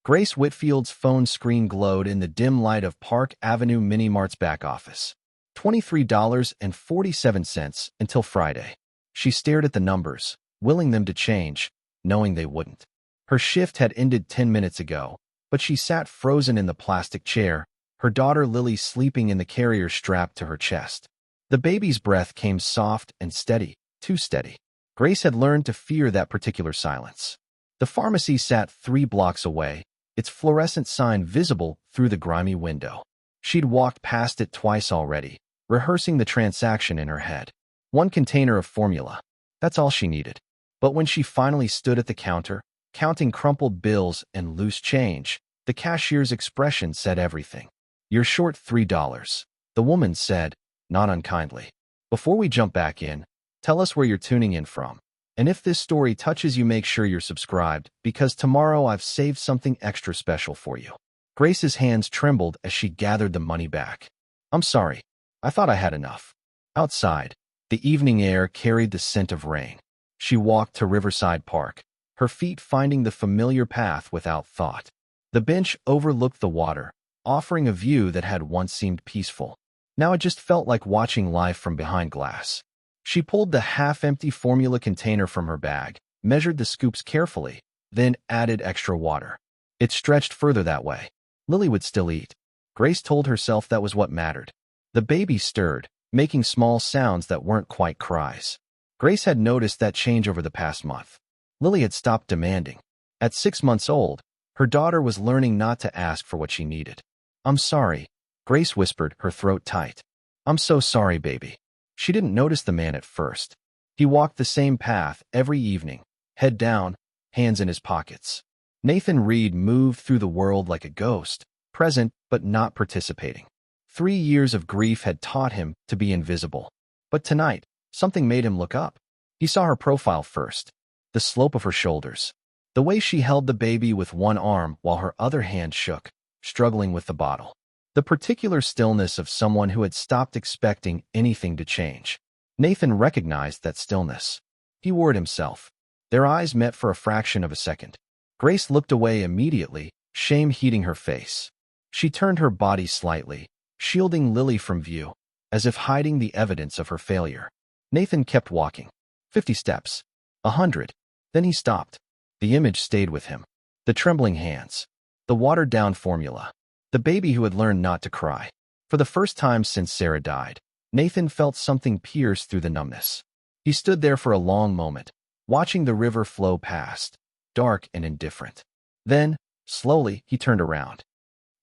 Grace Whitfield's phone screen glowed in the dim light of Park Avenue Mini Mart's back office. $23.47 until Friday. She stared at the numbers, willing them to change, knowing they wouldn't. Her shift had ended 10 minutes ago, but she sat frozen in the plastic chair, her daughter Lily sleeping in the carrier strapped to her chest. The baby's breath came soft and steady, too steady. Grace had learned to fear that particular silence. The pharmacy sat 3 blocks away, its fluorescent sign visible through the grimy window. She'd walked past it twice already, rehearsing the transaction in her head. 1 container of formula. That's all she needed. But when she finally stood at the counter, counting crumpled bills and loose change, the cashier's expression said everything. "You're short $3, the woman said, not unkindly. Before we jump back in, tell us where you're tuning in from. And if this story touches you, make sure you're subscribed, because tomorrow I've saved something extra special for you." Grace's hands trembled as she gathered the money back. "I'm sorry. I thought I had enough." Outside, the evening air carried the scent of rain. She walked to Riverside Park, her feet finding the familiar path without thought. The bench overlooked the water, offering a view that had once seemed peaceful. Now it just felt like watching life from behind glass. She pulled the half-empty formula container from her bag, measured the scoops carefully, then added extra water. It stretched further that way. Lily would still eat. Grace told herself that was what mattered. The baby stirred, making small sounds that weren't quite cries. Grace had noticed that change over the past month. Lily had stopped demanding. At 6 months old, her daughter was learning not to ask for what she needed. "I'm sorry," Grace whispered, her throat tight. "I'm so sorry, baby." She didn't notice the man at first. He walked the same path every evening, head down, hands in his pockets. Nathan Reed moved through the world like a ghost, present but not participating. 3 years of grief had taught him to be invisible. But tonight, something made him look up. He saw her profile first, the slope of her shoulders, the way she held the baby with one arm while her other hand shook, struggling with the bottle. The particular stillness of someone who had stopped expecting anything to change. Nathan recognized that stillness. He wore it himself. Their eyes met for a fraction of a second. Grace looked away immediately, shame heating her face. She turned her body slightly, shielding Lily from view, as if hiding the evidence of her failure. Nathan kept walking. 50 steps. 100. Then he stopped. The image stayed with him. The trembling hands. The watered-down formula. The baby who had learned not to cry. For the first time since Sarah died, Nathan felt something pierce through the numbness. He stood there for a long moment, watching the river flow past, dark and indifferent. Then, slowly, he turned around.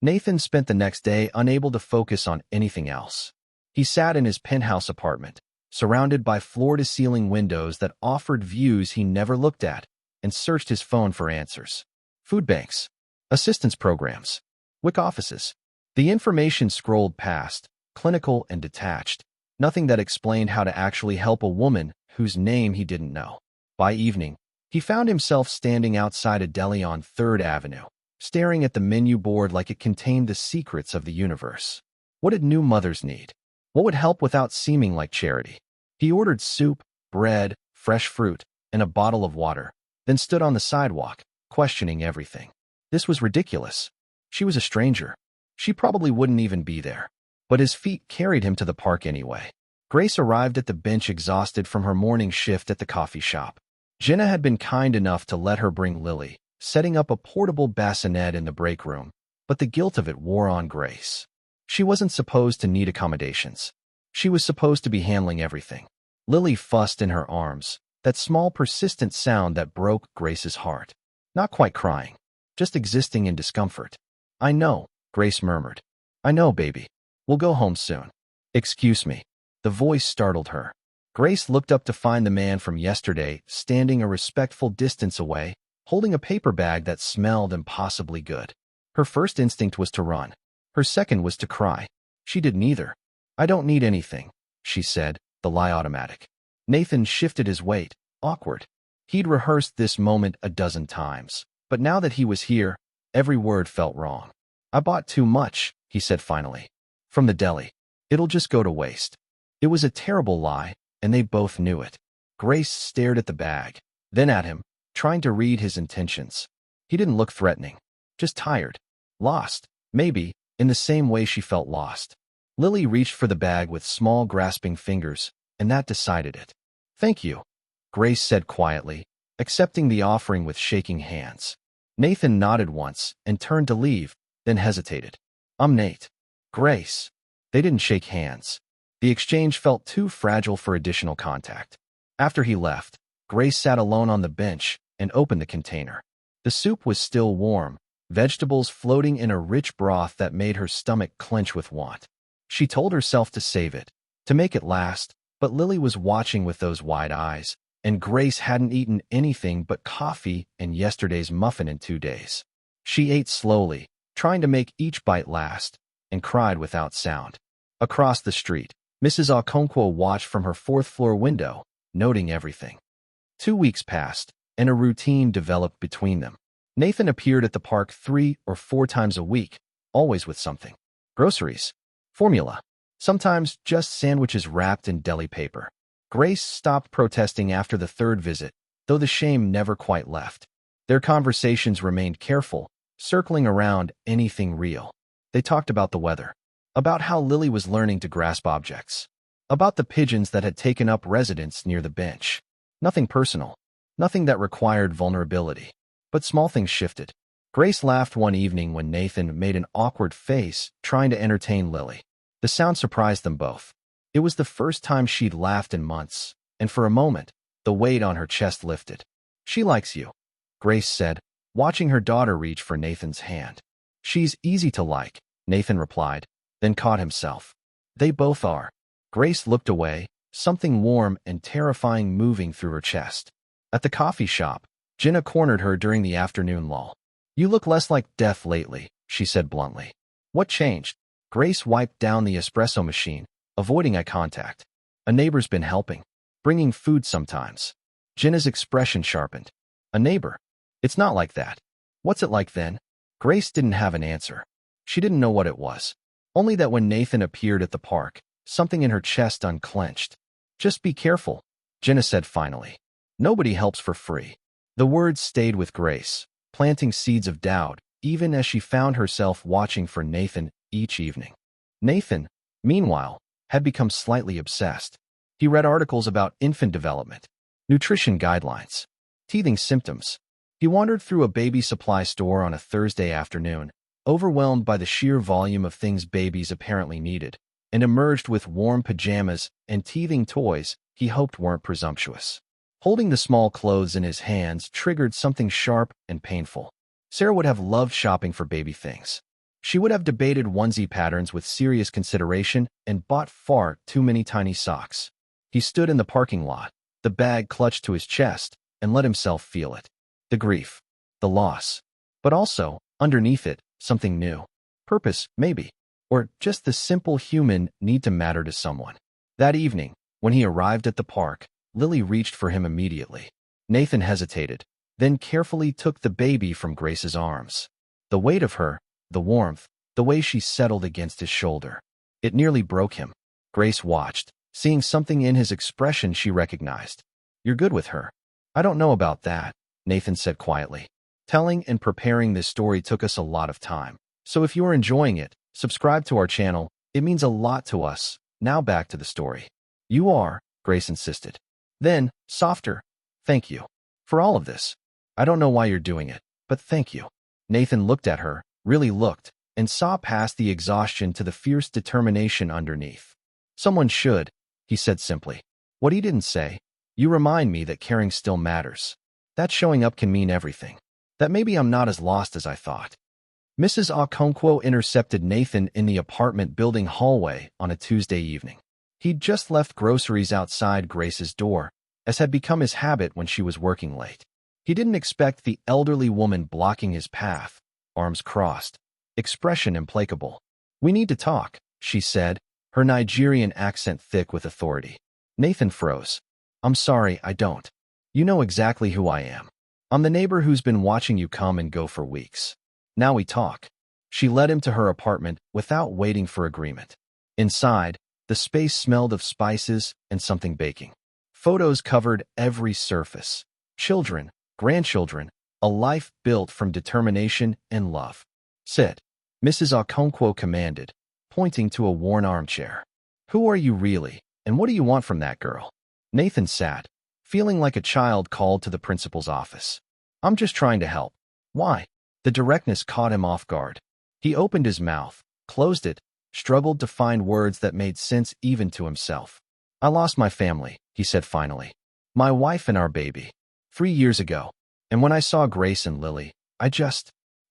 Nathan spent the next day unable to focus on anything else. He sat in his penthouse apartment, surrounded by floor-to-ceiling windows that offered views he never looked at, and searched his phone for answers. Food banks, assistance programs, WIC offices. The information scrolled past, clinical and detached, nothing that explained how to actually help a woman whose name he didn't know. By evening, he found himself standing outside a deli on 3rd Avenue, staring at the menu board like it contained the secrets of the universe. What did new mothers need? What would help without seeming like charity? He ordered soup, bread, fresh fruit, and a bottle of water, then stood on the sidewalk, questioning everything. This was ridiculous. She was a stranger. She probably wouldn't even be there. But his feet carried him to the park anyway. Grace arrived at the bench exhausted from her morning shift at the coffee shop. Jenna had been kind enough to let her bring Lily, setting up a portable bassinet in the break room, but the guilt of it wore on Grace. She wasn't supposed to need accommodations. She was supposed to be handling everything. Lily fussed in her arms, that small persistent sound that broke Grace's heart. Not quite crying, just existing in discomfort. "I know," Grace murmured. "I know, baby. We'll go home soon." "Excuse me." The voice startled her. Grace looked up to find the man from yesterday standing a respectful distance away, holding a paper bag that smelled impossibly good. Her first instinct was to run. Her second was to cry. She did neither. "I don't need anything," she said, the lie automatic. Nathan shifted his weight, awkward. He'd rehearsed this moment a dozen times, but now that he was here, every word felt wrong. "I bought too much," he said finally. "From the deli. It'll just go to waste." It was a terrible lie, and they both knew it. Grace stared at the bag, then at him, trying to read his intentions. He didn't look threatening. Just tired. Lost. Maybe, in the same way she felt lost. Lily reached for the bag with small, grasping fingers, and that decided it. Thank you, Grace said quietly, accepting the offering with shaking hands. Nathan nodded once and turned to leave, then hesitated. I'm Nate. Grace. They didn't shake hands. The exchange felt too fragile for additional contact. After he left, Grace sat alone on the bench and opened the container. The soup was still warm, vegetables floating in a rich broth that made her stomach clench with want. She told herself to save it, to make it last, but Lily was watching with those wide eyes, and Grace hadn't eaten anything but coffee and yesterday's muffin in 2 days. She ate slowly, trying to make each bite last, and cried without sound. Across the street, Mrs. Okonkwo watched from her fourth-floor window, noting everything. 2 weeks passed, and a routine developed between them. Nathan appeared at the park 3 or 4 times a week, always with something. Groceries. Formula. Sometimes just sandwiches wrapped in deli paper. Grace stopped protesting after the 3rd visit, though the shame never quite left. Their conversations remained careful, circling around anything real. They talked about the weather, about how Lily was learning to grasp objects, about the pigeons that had taken up residence near the bench. Nothing personal, nothing that required vulnerability. But small things shifted. Grace laughed one evening when Nathan made an awkward face trying to entertain Lily. The sound surprised them both. It was the first time she'd laughed in months, and for a moment, the weight on her chest lifted. She likes you, Grace said, watching her daughter reach for Nathan's hand. She's easy to like, Nathan replied, then caught himself. They both are. Grace looked away, something warm and terrifying moving through her chest. At the coffee shop, Jenna cornered her during the afternoon lull. You look less like death lately, she said bluntly. What changed? Grace wiped down the espresso machine, avoiding eye contact. A neighbor's been helping, bringing food sometimes. Jenna's expression sharpened. A neighbor? It's not like that. What's it like then? Grace didn't have an answer. She didn't know what it was. Only that when Nathan appeared at the park, something in her chest unclenched. Just be careful, Jenna said finally. Nobody helps for free. The words stayed with Grace, planting seeds of doubt, even as she found herself watching for Nathan each evening. Nathan, meanwhile, had become slightly obsessed. He read articles about infant development, nutrition guidelines, teething symptoms. He wandered through a baby supply store on a Thursday afternoon, overwhelmed by the sheer volume of things babies apparently needed, and emerged with warm pajamas and teething toys he hoped weren't presumptuous. Holding the small clothes in his hands triggered something sharp and painful. Sarah would have loved shopping for baby things. She would have debated onesie patterns with serious consideration and bought far too many tiny socks. He stood in the parking lot, the bag clutched to his chest, and let himself feel it. The grief, the loss, but also, underneath it, something new. Purpose, maybe, or just the simple human need to matter to someone. That evening, when he arrived at the park, Lily reached for him immediately. Nathan hesitated, then carefully took the baby from Grace's arms. The weight of her, the warmth, the way she settled against his shoulder. It nearly broke him. Grace watched, seeing something in his expression she recognized. You're good with her. I don't know about that, Nathan said quietly. Telling and preparing this story took us a lot of time. So if you are enjoying it, subscribe to our channel. It means a lot to us. Now back to the story. You are, Grace insisted. Then, softer. Thank you. For all of this. I don't know why you're doing it, but thank you. Nathan looked at her, really looked, and saw past the exhaustion to the fierce determination underneath. Someone should, he said simply. What he didn't say, you remind me that caring still matters. That showing up can mean everything. That maybe I'm not as lost as I thought. Mrs. Okonkwo intercepted Nathan in the apartment building hallway on a Tuesday evening. He'd just left groceries outside Grace's door, as had become his habit when she was working late. He didn't expect the elderly woman blocking his path, arms crossed, expression implacable. We need to talk, she said, her Nigerian accent thick with authority. Nathan froze. I'm sorry, I don't. You know exactly who I am. I'm the neighbor who's been watching you come and go for weeks. Now we talk. She led him to her apartment without waiting for agreement. Inside, the space smelled of spices and something baking. Photos covered every surface. Children, grandchildren, A life built from determination and love. Sit, Mrs. Okonkwo commanded, pointing to a worn armchair. Who are you really, and what do you want from that girl? Nathan sat, feeling like a child called to the principal's office. I'm just trying to help. Why? The directness caught him off guard. He opened his mouth, closed it, struggled to find words that made sense even to himself. I lost my family, he said finally. My wife and our baby. 3 years ago. And when I saw Grace and Lily, I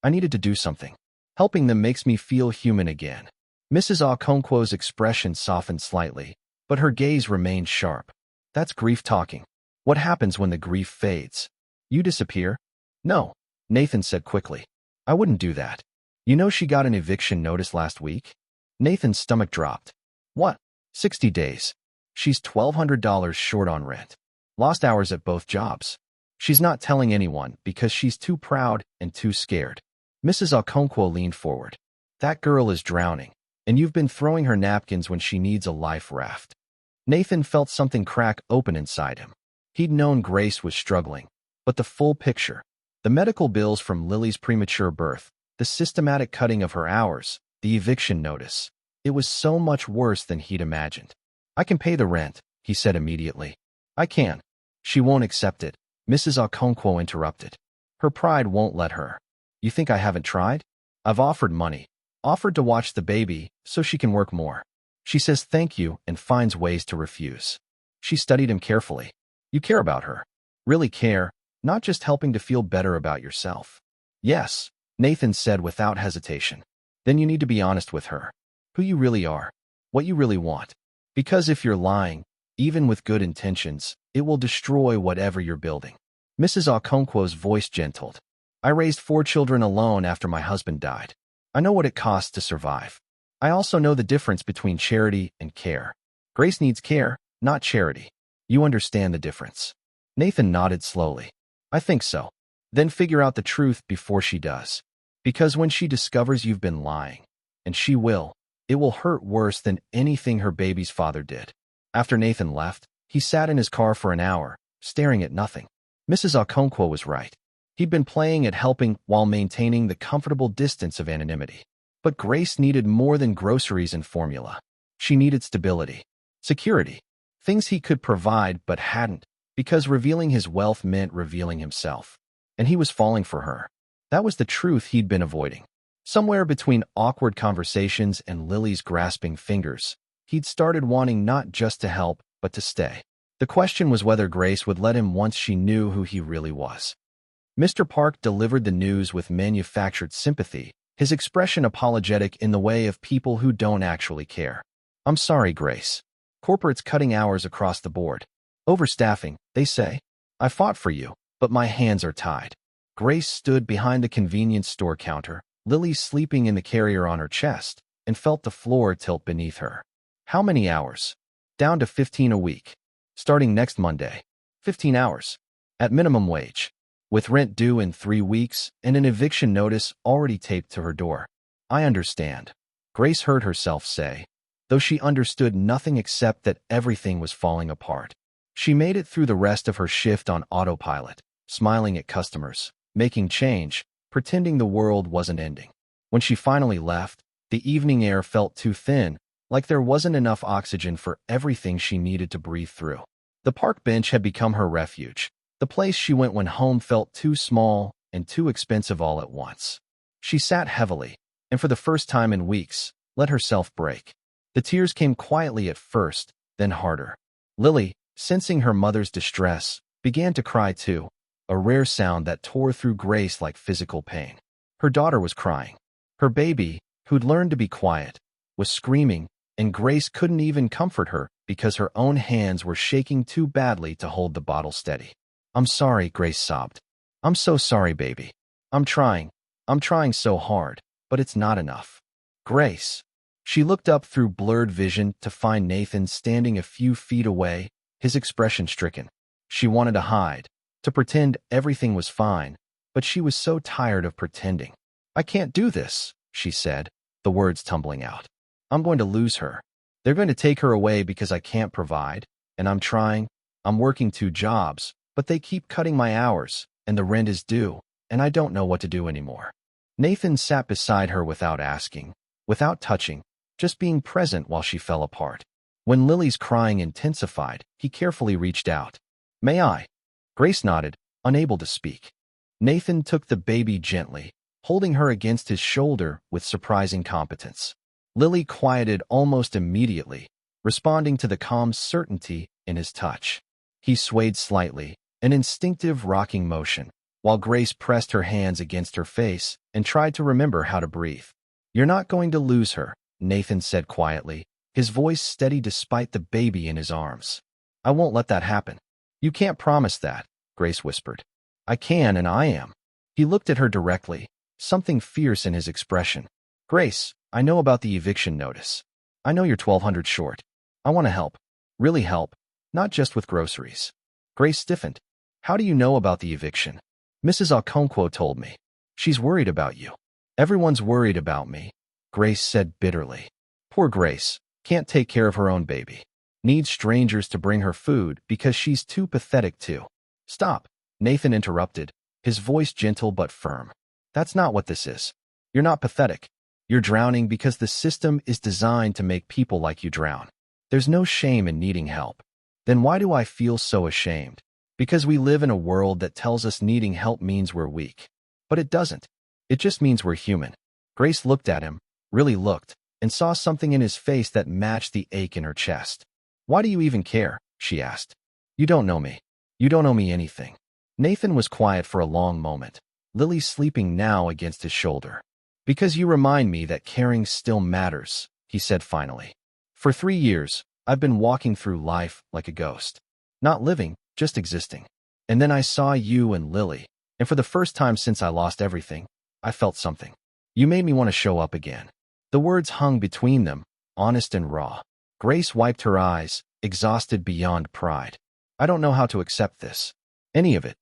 needed to do something. Helping them makes me feel human again. Mrs. Okonkwo's expression softened slightly, but her gaze remained sharp. That's grief talking. What happens when the grief fades? You disappear? No, Nathan said quickly. I wouldn't do that. You know she got an eviction notice last week? Nathan's stomach dropped. What? 60 days. She's $1,200 short on rent. Lost hours at both jobs. She's not telling anyone because she's too proud and too scared. Mrs. Okonkwo leaned forward. That girl is drowning, and you've been throwing her napkins when she needs a life raft. Nathan felt something crack open inside him. He'd known Grace was struggling, but the full picture, the medical bills from Lily's premature birth, the systematic cutting of her hours, the eviction notice, it was so much worse than he'd imagined. I can pay the rent, he said immediately. I can. She won't accept it, Mrs. Okonkwo interrupted. Her pride won't let her. You think I haven't tried? I've offered money, offered to watch the baby so she can work more. She says thank you and finds ways to refuse. She studied him carefully. You care about her. Really care, not just helping to feel better about yourself. Yes, Nathan said without hesitation. Then you need to be honest with her. Who you really are. What you really want. Because if you're lying, even with good intentions, it will destroy whatever you're building. Mrs. Okonkwo's voice gentled. I raised 4 children alone after my husband died. I know what it costs to survive. I also know the difference between charity and care. Grace needs care, not charity. You understand the difference. Nathan nodded slowly. I think so. Then figure out the truth before she does. Because when she discovers you've been lying, and she will, it will hurt worse than anything her baby's father did. After Nathan left, he sat in his car for an hour, staring at nothing. Mrs. Okonkwo was right. He'd been playing at helping while maintaining the comfortable distance of anonymity. But Grace needed more than groceries and formula. She needed stability, security, things he could provide but hadn't, because revealing his wealth meant revealing himself. And he was falling for her. That was the truth he'd been avoiding. Somewhere between awkward conversations and Lily's grasping fingers, he'd started wanting not just to help, but to stay. The question was whether Grace would let him once she knew who he really was. Mr. Park delivered the news with manufactured sympathy, his expression apologetic in the way of people who don't actually care. I'm sorry, Grace. Corporate's cutting hours across the board. Overstaffing, they say. I fought for you, but my hands are tied. Grace stood behind the convenience store counter, Lily sleeping in the carrier on her chest, and felt the floor tilt beneath her. How many hours? Down to 15 a week. Starting next Monday. 15 hours. At minimum wage. With rent due in 3 weeks and an eviction notice already taped to her door. I understand. Grace heard herself say, though she understood nothing except that everything was falling apart. She made it through the rest of her shift on autopilot, smiling at customers, making change, pretending the world wasn't ending. When she finally left, the evening air felt too thin, like there wasn't enough oxygen for everything she needed to breathe through. The park bench had become her refuge. The place she went when home felt too small and too expensive all at once. She sat heavily, and for the first time in weeks, let herself break. The tears came quietly at first, then harder. Lily, sensing her mother's distress, began to cry too, a rare sound that tore through Grace like physical pain. Her daughter was crying. Her baby, who'd learned to be quiet, was screaming, and Grace couldn't even comfort her because her own hands were shaking too badly to hold the bottle steady. I'm sorry, Grace sobbed. I'm so sorry, baby. I'm trying so hard, but it's not enough. Grace. She looked up through blurred vision to find Nathan standing a few feet away, his expression stricken. She wanted to hide, to pretend everything was fine, but she was so tired of pretending. I can't do this, she said, the words tumbling out. I'm going to lose her. They're going to take her away because I can't provide, and I'm working 2 jobs, but they keep cutting my hours, and the rent is due, and I don't know what to do anymore. Nathan sat beside her without asking, without touching, just being present while she fell apart. When Lily's crying intensified, he carefully reached out. "May I?" Grace nodded, unable to speak. Nathan took the baby gently, holding her against his shoulder with surprising competence. Lily quieted almost immediately, responding to the calm certainty in his touch. He swayed slightly, an instinctive rocking motion, while Grace pressed her hands against her face and tried to remember how to breathe. "You're not going to lose her," Nathan said quietly, his voice steady despite the baby in his arms. "I won't let that happen." "You can't promise that," Grace whispered. "I can, and I am." He looked at her directly, something fierce in his expression. "Grace, I know about the eviction notice. I know you're $1,200 short. I want to help. Really help, not just with groceries." Grace stiffened. "How do you know about the eviction?" "Mrs. Okonkwo told me. She's worried about you." "Everyone's worried about me," Grace said bitterly. Poor Grace, can't take care of her own baby. Needs strangers to bring her food because she's too pathetic to. "Stop," Nathan interrupted, his voice gentle but firm. "That's not what this is. You're not pathetic. You're drowning because the system is designed to make people like you drown. There's no shame in needing help." "Then why do I feel so ashamed?" "Because we live in a world that tells us needing help means we're weak. But it doesn't. It just means we're human." Grace looked at him, really looked, and saw something in his face that matched the ache in her chest. "Why do you even care?" she asked. "You don't know me. You don't owe me anything." Nathan was quiet for a long moment, Lily sleeping now against his shoulder. "Because you remind me that caring still matters," he said finally. "For 3 years, I've been walking through life like a ghost. Not living, just existing. And then I saw you and Lily, and for the first time since I lost everything, I felt something. You made me want to show up again." The words hung between them, honest and raw. Grace wiped her eyes, exhausted beyond pride. "I don't know how to accept this. Any of it."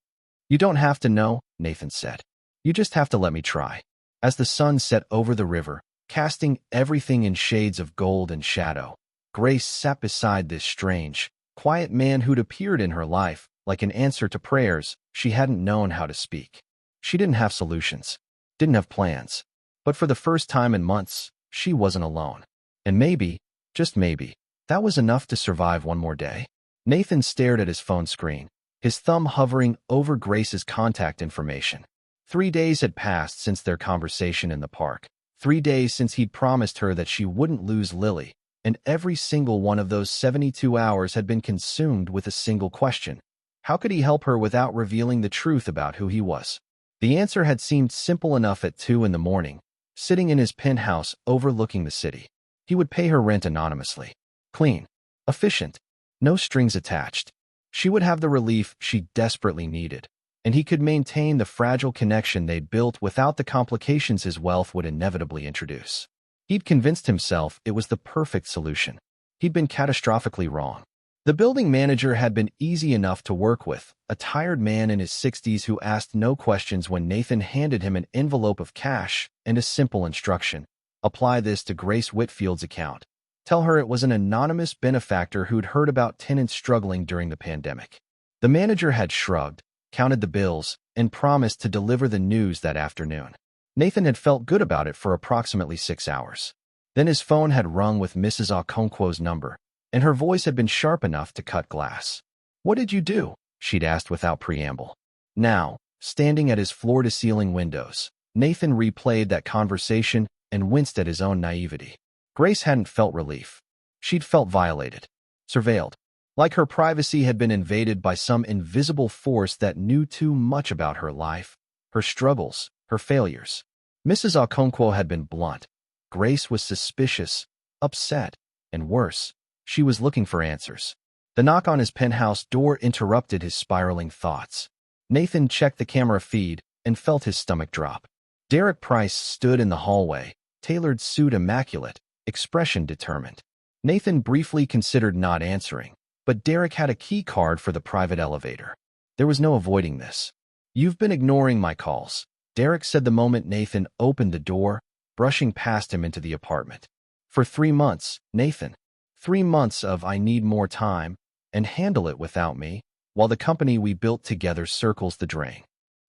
"You don't have to know," Nathan said. "You just have to let me try." As the sun set over the river, casting everything in shades of gold and shadow, Grace sat beside this strange, quiet man who'd appeared in her life like an answer to prayers she hadn't known how to speak. She didn't have solutions, didn't have plans, but for the first time in months, she wasn't alone. And maybe, just maybe, that was enough to survive one more day. Nathan stared at his phone screen, his thumb hovering over Grace's contact information. 3 days had passed since their conversation in the park. 3 days since he'd promised her that she wouldn't lose Lily, and every single one of those 72 hours had been consumed with a single question. How could he help her without revealing the truth about who he was? The answer had seemed simple enough at 2 in the morning, sitting in his penthouse overlooking the city. He would pay her rent anonymously. Clean. Efficient. No strings attached. She would have the relief she desperately needed, and he could maintain the fragile connection they'd built without the complications his wealth would inevitably introduce. He'd convinced himself it was the perfect solution. He'd been catastrophically wrong. The building manager had been easy enough to work with, a tired man in his 60s who asked no questions when Nathan handed him an envelope of cash and a simple instruction. Apply this to Grace Whitfield's account. Tell her it was an anonymous benefactor who'd heard about tenants struggling during the pandemic. The manager had shrugged, counted the bills, and promised to deliver the news that afternoon. Nathan had felt good about it for approximately 6 hours. Then his phone had rung with Mrs. Okonkwo's number, and her voice had been sharp enough to cut glass. "What did you do?" she'd asked without preamble. Now, standing at his floor-to-ceiling windows, Nathan replayed that conversation and winced at his own naivety. Grace hadn't felt relief. She'd felt violated, surveilled, like her privacy had been invaded by some invisible force that knew too much about her life, her struggles, her failures. Mrs. Okonkwo had been blunt. Grace was suspicious, upset, and worse, she was looking for answers. The knock on his penthouse door interrupted his spiraling thoughts. Nathan checked the camera feed and felt his stomach drop. Derek Price stood in the hallway, tailored suit immaculate, expression determined. Nathan briefly considered not answering, but Derek had a key card for the private elevator. There was no avoiding this. "You've been ignoring my calls," Derek said the moment Nathan opened the door, brushing past him into the apartment. "For 3 months, Nathan. 3 months of I need more time, and handle it without me, while the company we built together circles the drain."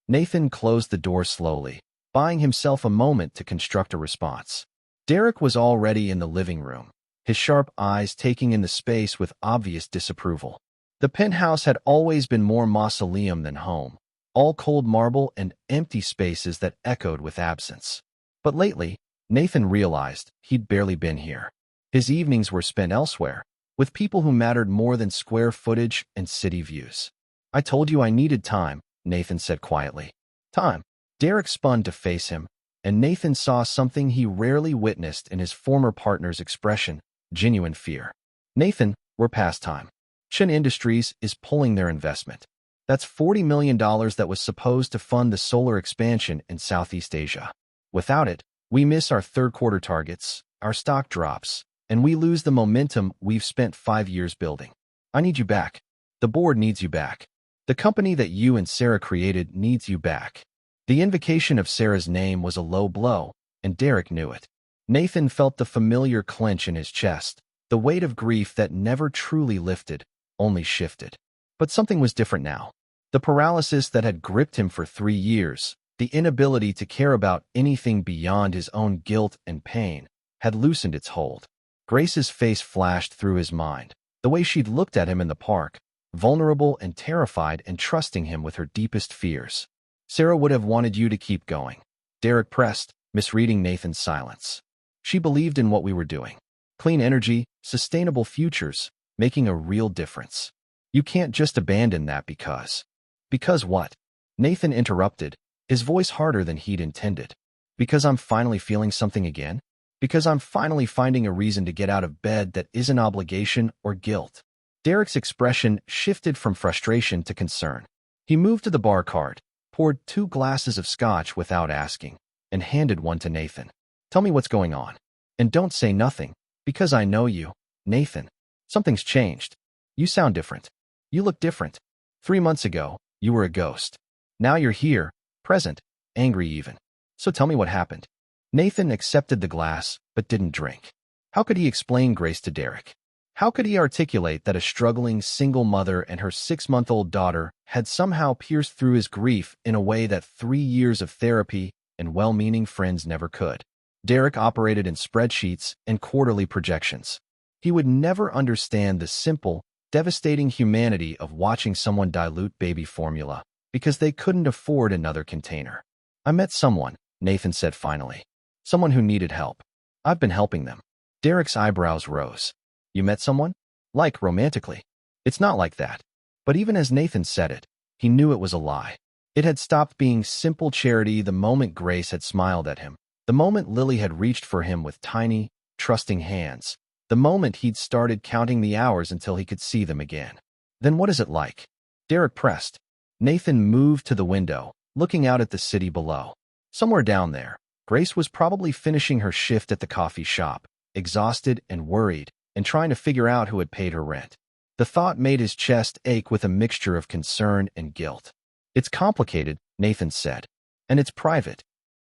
Nathan closed the door slowly, buying himself a moment to construct a response. Derek was already in the living room, his sharp eyes taking in the space with obvious disapproval. The penthouse had always been more mausoleum than home, all cold marble and empty spaces that echoed with absence. But lately, Nathan realized he'd barely been here. His evenings were spent elsewhere, with people who mattered more than square footage and city views. "I told you I needed time," Nathan said quietly. "Time." Derek spun to face him, and Nathan saw something he rarely witnessed in his former partner's expression: genuine fear. "Nathan, we're past time. Chen Industries is pulling their investment. That's $40 million that was supposed to fund the solar expansion in Southeast Asia. Without it, we miss our third-quarter targets, our stock drops, and we lose the momentum we've spent 5 years building. I need you back. The board needs you back. The company that you and Sarah created needs you back." The invocation of Sarah's name was a low blow, and Derek knew it. Nathan felt the familiar clench in his chest, the weight of grief that never truly lifted, only shifted. But something was different now. The paralysis that had gripped him for 3 years, the inability to care about anything beyond his own guilt and pain, had loosened its hold. Grace's face flashed through his mind, the way she'd looked at him in the park, vulnerable and terrified and trusting him with her deepest fears. "Sarah would have wanted you to keep going," Derek pressed, misreading Nathan's silence. "She believed in what we were doing. Clean energy, sustainable futures, making a real difference. You can't just abandon that because..." "Because what?" Nathan interrupted, his voice harder than he'd intended. "Because I'm finally feeling something again? Because I'm finally finding a reason to get out of bed that isn't obligation or guilt." Derek's expression shifted from frustration to concern. He moved to the bar cart, poured 2 glasses of scotch without asking, and handed one to Nathan. "Tell me what's going on. And don't say nothing, because I know you, Nathan. Something's changed. You sound different. You look different. 3 months ago, you were a ghost. Now you're here, present, angry even. So tell me what happened." Nathan accepted the glass, but didn't drink. How could he explain Grace to Derek? How could he articulate that a struggling single mother and her 6-month-old daughter had somehow pierced through his grief in a way that 3 years of therapy and well-meaning friends never could? Derek operated in spreadsheets and quarterly projections. He would never understand the simple, devastating humanity of watching someone dilute baby formula because they couldn't afford another container. "I met someone," Nathan said finally. "Someone who needed help. I've been helping them." Derek's eyebrows rose. "You met someone? Like romantically?" "It's not like that." But even as Nathan said it, he knew it was a lie. It had stopped being simple charity the moment Grace had smiled at him, the moment Lily had reached for him with tiny, trusting hands, the moment he'd started counting the hours until he could see them again. "Then what is it like?" Derek pressed. Nathan moved to the window, looking out at the city below. Somewhere down there, Grace was probably finishing her shift at the coffee shop, exhausted and worried, and trying to figure out who had paid her rent. The thought made his chest ache with a mixture of concern and guilt. "It's complicated," Nathan said, "and it's private."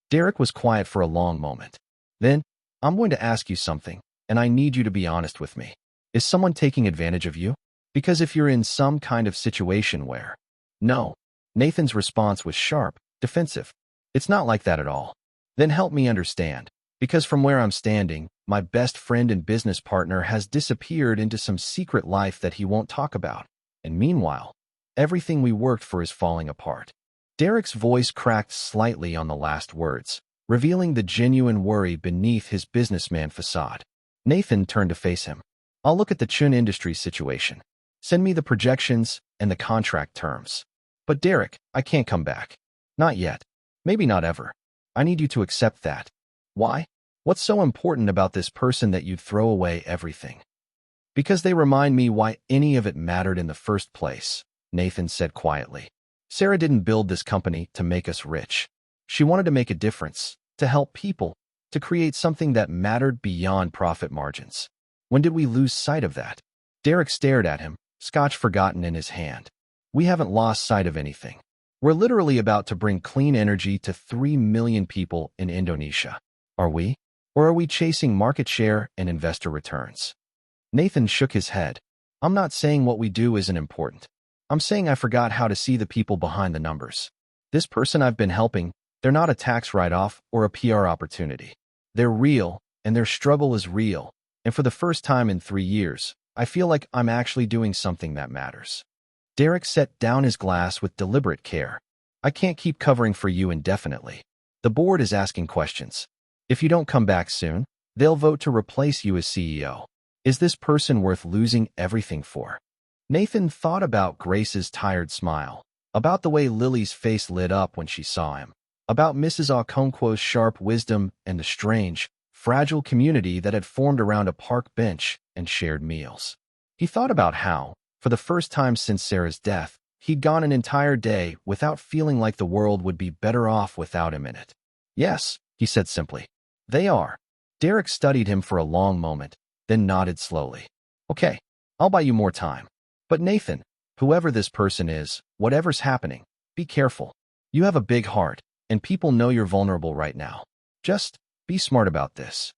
Derek was quiet for a long moment. Then, "I'm going to ask you something, and I need you to be honest with me. Is someone taking advantage of you? Because if you're in some kind of situation where..." "No." Nathan's response was sharp, defensive. "It's not like that at all." "Then help me understand. Because from where I'm standing, my best friend and business partner has disappeared into some secret life that he won't talk about. And meanwhile, everything we worked for is falling apart." Derek's voice cracked slightly on the last words, revealing the genuine worry beneath his businessman facade. Nathan turned to face him. "I'll look at the Chun Industries situation. Send me the projections and the contract terms. But Derek, I can't come back. Not yet. Maybe not ever. I need you to accept that." "Why? What's so important about this person that you'd throw away everything?" "Because they remind me why any of it mattered in the first place," Nathan said quietly. "Sarah didn't build this company to make us rich. She wanted to make a difference, to help people, to create something that mattered beyond profit margins. When did we lose sight of that?" Derek stared at him, scotch forgotten in his hand. "We haven't lost sight of anything. We're literally about to bring clean energy to 3 million people in Indonesia. Are we? Or are we chasing market share and investor returns?" Nathan shook his head. "I'm not saying what we do isn't important. I'm saying I forgot how to see the people behind the numbers. This person I've been helping, they're not a tax write-off or a PR opportunity. They're real, and their struggle is real, and for the first time in 3 years, I feel like I'm actually doing something that matters. Derek set down his glass with deliberate care. I can't keep covering for you indefinitely. The board is asking questions. If you don't come back soon, they'll vote to replace you as CEO. Is this person worth losing everything for? Nathan thought about Grace's tired smile, about the way Lily's face lit up when she saw him, about Mrs. Okonkwo's sharp wisdom and the strange, fragile community that had formed around a park bench and shared meals. He thought about how, for the first time since Sarah's death, he'd gone an entire day without feeling like the world would be better off without him in it. Yes, he said simply. They are. Derek studied him for a long moment, then nodded slowly. Okay, I'll buy you more time. But Nathan, whoever this person is, whatever's happening, be careful. You have a big heart, and people know you're vulnerable right now. Just be smart about this.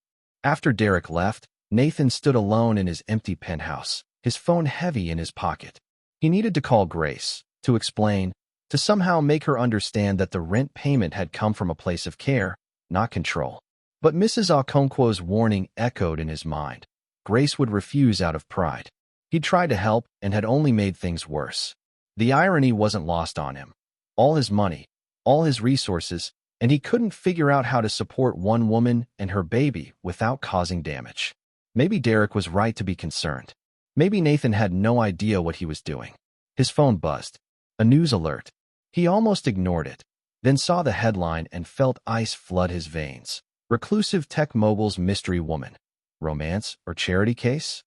After Derek left, Nathan stood alone in his empty penthouse, his phone heavy in his pocket. He needed to call Grace, to explain, to somehow make her understand that the rent payment had come from a place of care, not control. But Mrs. Okonkwo's warning echoed in his mind. Grace would refuse out of pride. He'd tried to help and had only made things worse. The irony wasn't lost on him. All his money, all his resources, and he couldn't figure out how to support one woman and her baby without causing damage. Maybe Derek was right to be concerned. Maybe Nathan had no idea what he was doing. His phone buzzed. A news alert. He almost ignored it, then saw the headline and felt ice flood his veins. Reclusive tech mogul's mystery woman. Romance or charity case?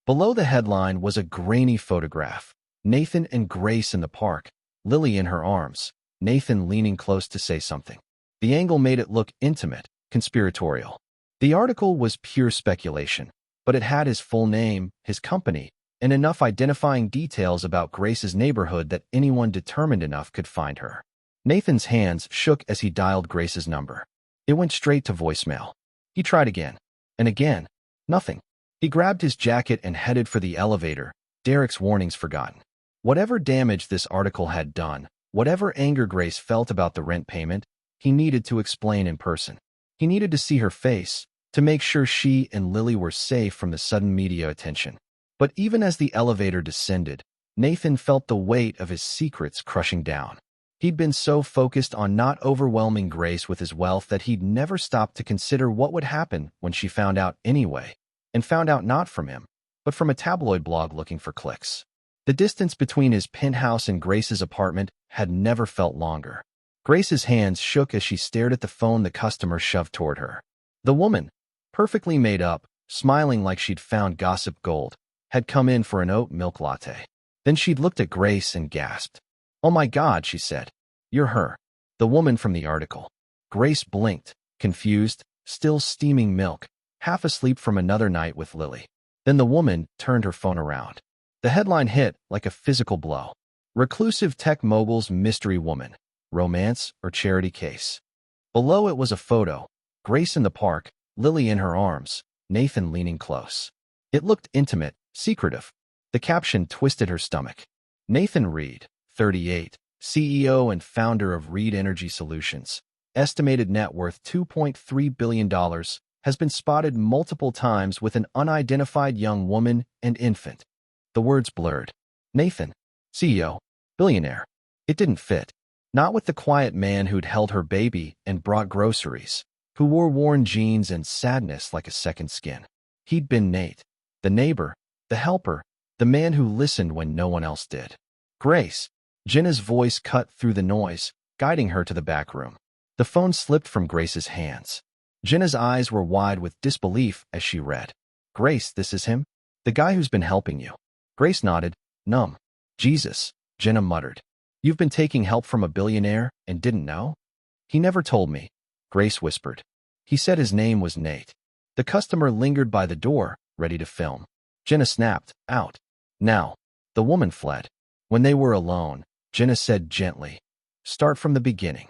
Below the headline was a grainy photograph. Nathan and Grace in the park, Lily in her arms, Nathan leaning close to say something. The angle made it look intimate, conspiratorial. The article was pure speculation, but it had his full name, his company, and enough identifying details about Grace's neighborhood that anyone determined enough could find her. Nathan's hands shook as he dialed Grace's number. It went straight to voicemail. He tried again, and again. Nothing. He grabbed his jacket and headed for the elevator, Derek's warnings forgotten. Whatever damage this article had done, whatever anger Grace felt about the rent payment, he needed to explain in person. He needed to see her face, to make sure she and Lily were safe from the sudden media attention. But even as the elevator descended, Nathan felt the weight of his secrets crushing down. He'd been so focused on not overwhelming Grace with his wealth that he'd never stopped to consider what would happen when she found out anyway, and found out not from him, but from a tabloid blog looking for clicks. The distance between his penthouse and Grace's apartment had never felt longer. Grace's hands shook as she stared at the phone the customer shoved toward her. The woman, perfectly made up, smiling like she'd found gossip gold, had come in for an oat milk latte. Then she'd looked at Grace and gasped. "Oh my God," she said. "You're her. The woman from the article." Grace blinked, confused, still steaming milk, half asleep from another night with Lily. Then the woman turned her phone around. The headline hit like a physical blow. Reclusive tech mogul's mystery woman. Romance or charity case. Below it was a photo. Grace in the park, Lily in her arms, Nathan leaning close. It looked intimate, secretive. The caption twisted her stomach. Nathan Reed, 38, CEO and founder of Reed Energy Solutions, estimated net worth $2.3 billion, has been spotted multiple times with an unidentified young woman and infant. The words blurred. Nathan, CEO, billionaire. It didn't fit. Not with the quiet man who'd held her baby and brought groceries, who wore worn jeans and sadness like a second skin. He'd been Nate, the neighbor, the helper, the man who listened when no one else did. Grace. Jenna's voice cut through the noise, guiding her to the back room. The phone slipped from Grace's hands. Jenna's eyes were wide with disbelief as she read. "Grace, this is him? The guy who's been helping you." Grace nodded, numb. "Jesus," Jenna muttered. "You've been taking help from a billionaire and didn't know?" "He never told me," Grace whispered. "He said his name was Nate." The customer lingered by the door, ready to film. Jenna snapped, "Out. Now." The woman fled. When they were alone, Jenna said gently, "Start from the beginning."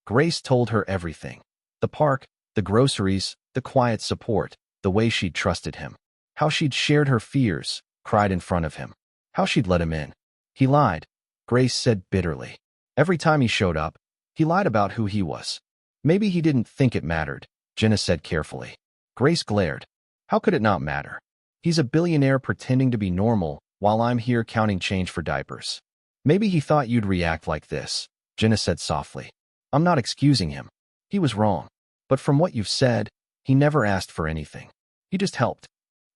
Grace told her everything. The park, the groceries, the quiet support, the way she'd trusted him. How she'd shared her fears, cried in front of him. How she'd let him in. He lied, Grace said bitterly. Every time he showed up, He lied about who he was. Maybe he didn't think it mattered, Jenna said carefully. Grace glared. How could it not matter? He's a billionaire pretending to be normal while I'm here counting change for diapers. Maybe he thought you'd react like this, Jenna said softly. I'm not excusing him. He was wrong. But from what you've said, he never asked for anything. He just helped.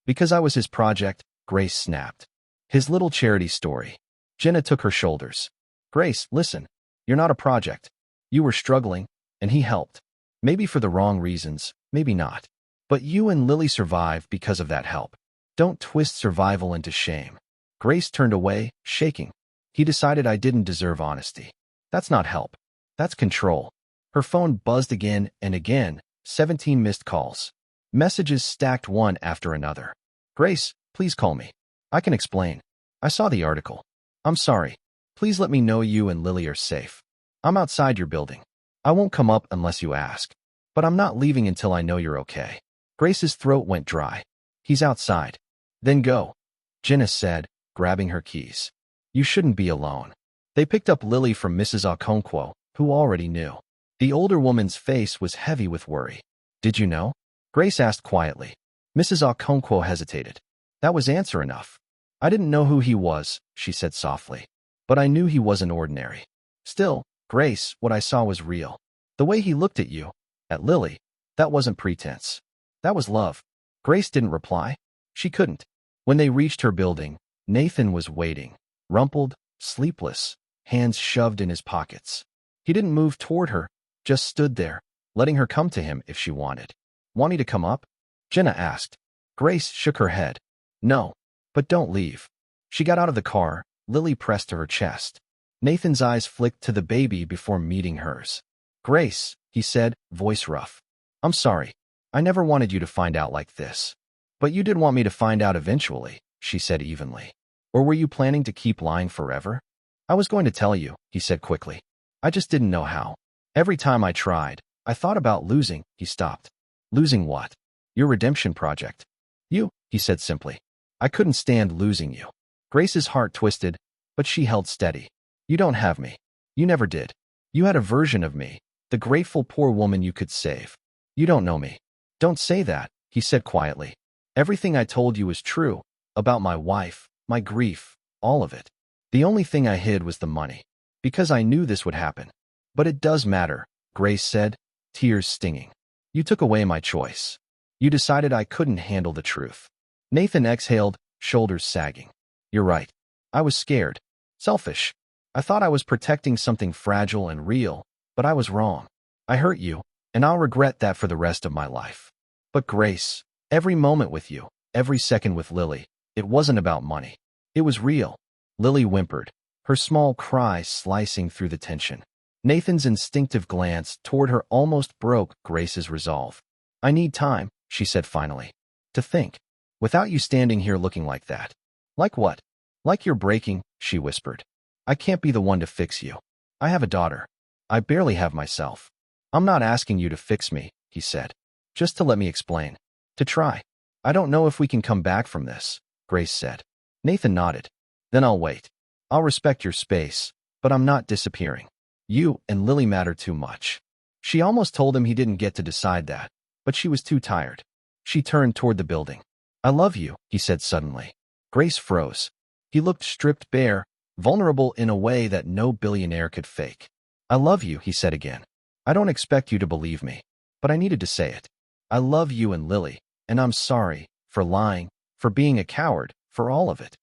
Because I was his project, Grace snapped. His little charity story. Jenna took her shoulders. Grace, listen. You're not a project. You were struggling, and he helped. Maybe for the wrong reasons, maybe not. But you and Lily survived because of that help. Don't twist survival into shame. Grace turned away, shaking. He decided I didn't deserve honesty. That's not help. That's control. Her phone buzzed again and again, 17 missed calls. Messages stacked one after another. Grace, please call me. I can explain. I saw the article. I'm sorry. Please let me know you and Lily are safe. I'm outside your building. I won't come up unless you ask. But I'm not leaving until I know you're okay. Grace's throat went dry. He's outside. Then go, Jenna said, grabbing her keys. You shouldn't be alone. They picked up Lily from Mrs. Okonkwo, who already knew. The older woman's face was heavy with worry. Did you know? Grace asked quietly. Mrs. Okonkwo hesitated. That was answer enough. I didn't know who he was, she said softly. But I knew he wasn't ordinary. Still, Grace, what I saw was real. The way he looked at you, at Lily, that wasn't pretense. That was love. Grace didn't reply. She couldn't. When they reached her building, Nathan was waiting, rumpled, sleepless, hands shoved in his pockets. He didn't move toward her, just stood there, letting her come to him if she wanted. Want me to come up? Jenna asked. Grace shook her head. No, but don't leave. She got out of the car, Lily pressed to her chest. Nathan's eyes flicked to the baby before meeting hers. Grace, he said, voice rough. I'm sorry. I never wanted you to find out like this. But you did want me to find out eventually, she said evenly. Or were you planning to keep lying forever? I was going to tell you, he said quickly. I just didn't know how. Every time I tried, I thought about losing, he stopped. Losing what? Your redemption project. You, he said simply. I couldn't stand losing you. Grace's heart twisted, but she held steady. You don't have me. You never did. You had a version of me, the grateful poor woman you could save. You don't know me. Don't say that, he said quietly. Everything I told you is true, about my wife, my grief, all of it. The only thing I hid was the money, because I knew this would happen. But it does matter, Grace said, tears stinging. You took away my choice. You decided I couldn't handle the truth. Nathan exhaled, shoulders sagging. You're right. I was scared. Selfish. I thought I was protecting something fragile and real, but I was wrong. I hurt you, and I'll regret that for the rest of my life. But Grace, every moment with you, every second with Lily, it wasn't about money. It was real. Lily whimpered, her small cry slicing through the tension. Nathan's instinctive glance toward her almost broke Grace's resolve. I need time, she said finally, to think. Without you standing here looking like that. Like what? Like you're breaking, she whispered. I can't be the one to fix you. I have a daughter. I barely have myself. I'm not asking you to fix me, he said. Just to let me explain. To try. I don't know if we can come back from this, Grace said. Nathan nodded. Then I'll wait. I'll respect your space, but I'm not disappearing. You and Lily matter too much. She almost told him he didn't get to decide that, but she was too tired. She turned toward the building. I love you, he said suddenly. Grace froze. He looked stripped bare, vulnerable in a way that no billionaire could fake. I love you, he said again. I don't expect you to believe me, but I needed to say it. I love you and Lily, and I'm sorry for lying, for being a coward, for all of it.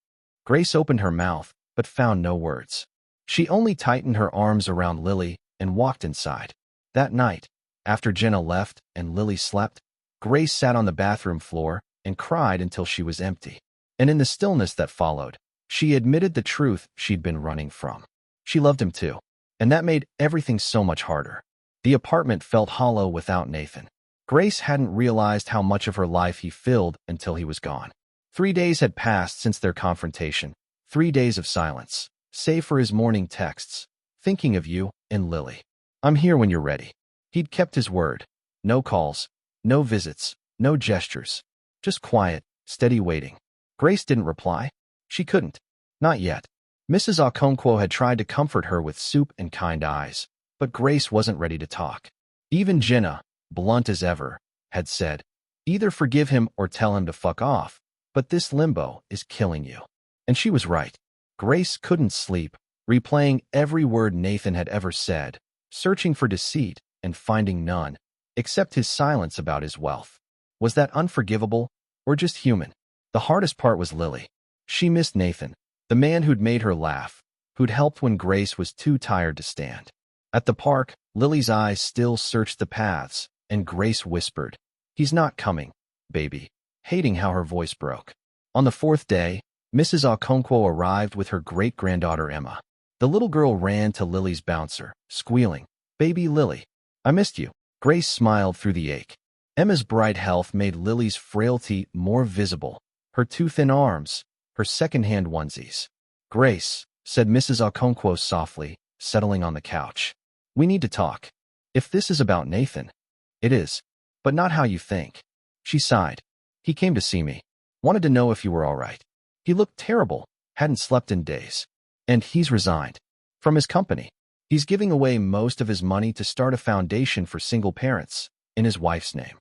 Grace opened her mouth, but found no words. She only tightened her arms around Lily and walked inside. That night, after Jenna left and Lily slept, Grace sat on the bathroom floor and cried until she was empty. And in the stillness that followed, she admitted the truth she'd been running from. She loved him too, and that made everything so much harder. The apartment felt hollow without Nathan. Grace hadn't realized how much of her life he filled until he was gone. 3 days had passed since their confrontation, 3 days of silence, save for his morning texts, thinking of you and Lily. I'm here when you're ready. He'd kept his word. No calls, no visits, no gestures. Just quiet, steady waiting. Grace didn't reply. She couldn't. Not yet. Mrs. Okonkwo had tried to comfort her with soup and kind eyes, But Grace wasn't ready to talk. Even Jenna, blunt as ever, had said, either forgive him or tell him to fuck off, but this limbo is killing you. And she was right. Grace couldn't sleep, replaying every word Nathan had ever said, searching for deceit and finding none, except his silence about his wealth. Was that unforgivable or just human? The hardest part was Lily. She missed Nathan, the man who'd made her laugh, who'd helped when Grace was too tired to stand. At the park, Lily's eyes still searched the paths, and Grace whispered, "He's not coming, baby," hating how her voice broke. On the fourth day, Mrs. Okonkwo arrived with her great-granddaughter Emma. The little girl ran to Lily's bouncer, squealing, "Baby Lily, I missed you." Grace smiled through the ache. Emma's bright health made Lily's frailty more visible, her too thin arms, her second-hand onesies. "Grace," said Mrs. Okonkwo softly, settling on the couch. "We need to talk. If this is about Nathan." "It is, but not how you think." She sighed. "He came to see me. Wanted to know if you were all right. He looked terrible, hadn't slept in days. And he's resigned. From his company. He's giving away most of his money to start a foundation for single parents, in his wife's name."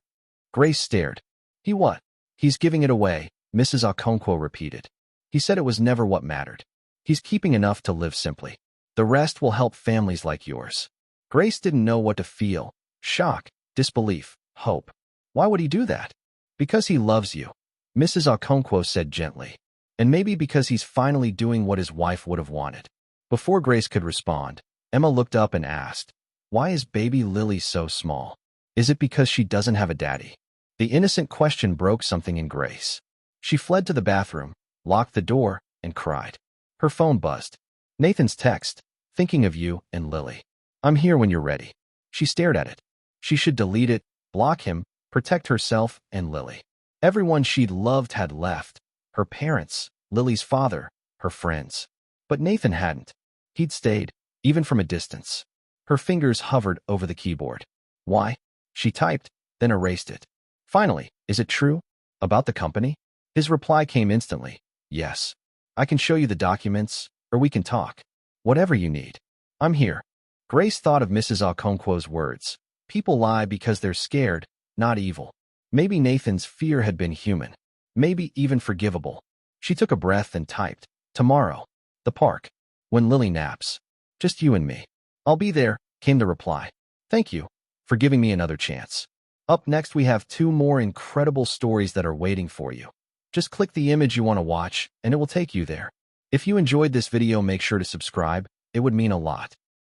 Grace stared. "He what?" "He's giving it away," Mrs. Okonkwo repeated. "He said it was never what mattered. He's keeping enough to live simply. The rest will help families like yours." Grace didn't know what to feel. Shock, disbelief, hope. Why would he do that? "Because he loves you," Mrs. Okonkwo said gently. "And maybe because he's finally doing what his wife would have wanted." Before Grace could respond, Emma looked up and asked, "Why is baby Lily so small? Is it because she doesn't have a daddy?" The innocent question broke something in Grace. She fled to the bathroom, locked the door, and cried. Her phone buzzed. Nathan's text, "Thinking of you and Lily. I'm here when you're ready." She stared at it. She should delete it, block him, protect herself and Lily. Everyone she'd loved had left. Her parents, Lily's father, her friends. But Nathan hadn't. He'd stayed, even from a distance. Her fingers hovered over the keyboard. "Why?" She typed, then erased it. Finally, "Is it true? About the company?" His reply came instantly. "Yes. I can show you the documents, or we can talk. Whatever you need. I'm here." Grace thought of Mrs. Okonkwo's words. People lie because they're scared, not evil. Maybe Nathan's fear had been human. Maybe even forgivable. She took a breath and typed, "Tomorrow. The park. When Lily naps. Just you and me." "I'll be there," came the reply. "Thank you for giving me another chance." Up next, we have 2 more incredible stories that are waiting for you. Just click the image you want to watch, and it will take you there. If you enjoyed this video, make sure to subscribe. It would mean a lot.